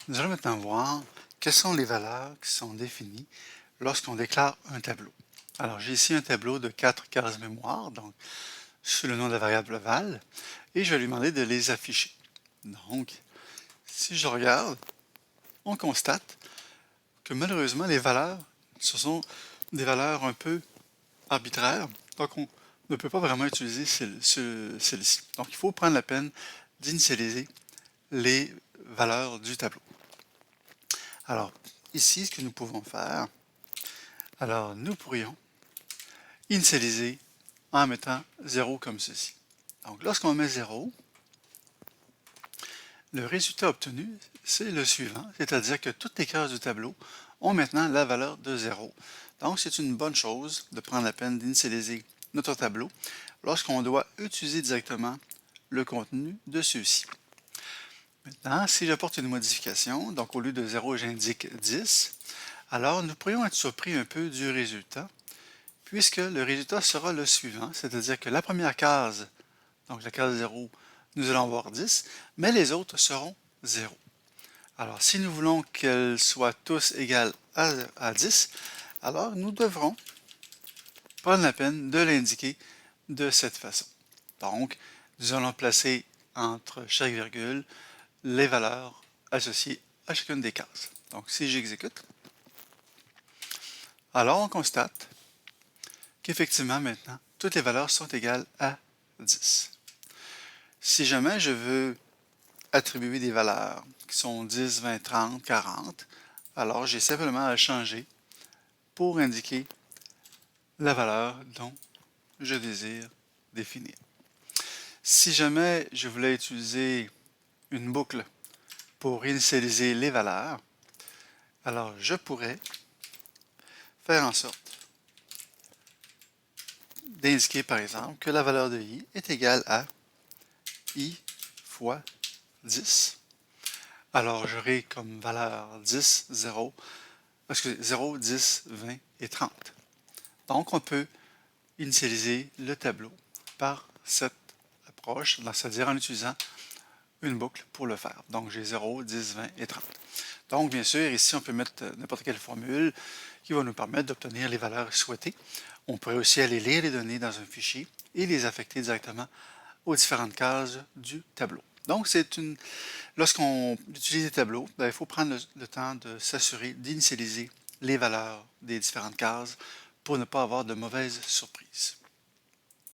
Nous allons maintenant voir quelles sont les valeurs qui sont définies lorsqu'on déclare un tableau. Alors, j'ai ici un tableau de 4 cases mémoire, donc sous le nom de la variable val, et je vais lui demander de les afficher. Donc, si je regarde, on constate que malheureusement, les valeurs, ce sont des valeurs un peu arbitraires, donc on ne peut pas vraiment utiliser celle-ci. Donc, il faut prendre la peine d'initialiser les valeurs du tableau. Alors, ici, ce que nous pouvons faire, alors nous pourrions initialiser en mettant 0 comme ceci. Donc, lorsqu'on met 0, le résultat obtenu, c'est le suivant, c'est-à-dire que toutes les cases du tableau ont maintenant la valeur de 0. Donc, c'est une bonne chose de prendre la peine d'initialiser notre tableau lorsqu'on doit utiliser directement le contenu de ceux-ci. Maintenant, si j'apporte une modification, donc au lieu de 0, j'indique 10, alors nous pourrions être surpris un peu du résultat, puisque le résultat sera le suivant, c'est-à-dire que la première case, donc la case 0, nous allons avoir 10, mais les autres seront 0. Alors, si nous voulons qu'elles soient tous égales à 10, alors nous devrons prendre la peine de l'indiquer de cette façon. Donc, nous allons placer entre chaque virgule les valeurs associées à chacune des cases. Donc, si j'exécute, alors on constate qu'effectivement maintenant, toutes les valeurs sont égales à 10. Si jamais je veux attribuer des valeurs qui sont 10, 20, 30, 40, alors j'ai simplement à changer pour indiquer la valeur dont je désire définir. Si jamais je voulais utiliser une boucle pour initialiser les valeurs, alors je pourrais faire en sorte d'indiquer par exemple que la valeur de i est égale à i fois 10. Alors j'aurai comme valeur 10, 0, 0, 10, 20 et 30. Donc on peut initialiser le tableau par cette approche, c'est-à-dire en utilisant une boucle pour le faire. Donc j'ai 0, 10, 20 et 30. Donc bien sûr, ici on peut mettre n'importe quelle formule qui va nous permettre d'obtenir les valeurs souhaitées. On pourrait aussi aller lire les données dans un fichier et les affecter directement aux différentes cases du tableau. Donc lorsqu'on utilise des tableaux, il faut prendre le temps de s'assurer d'initialiser les valeurs des différentes cases pour ne pas avoir de mauvaises surprises.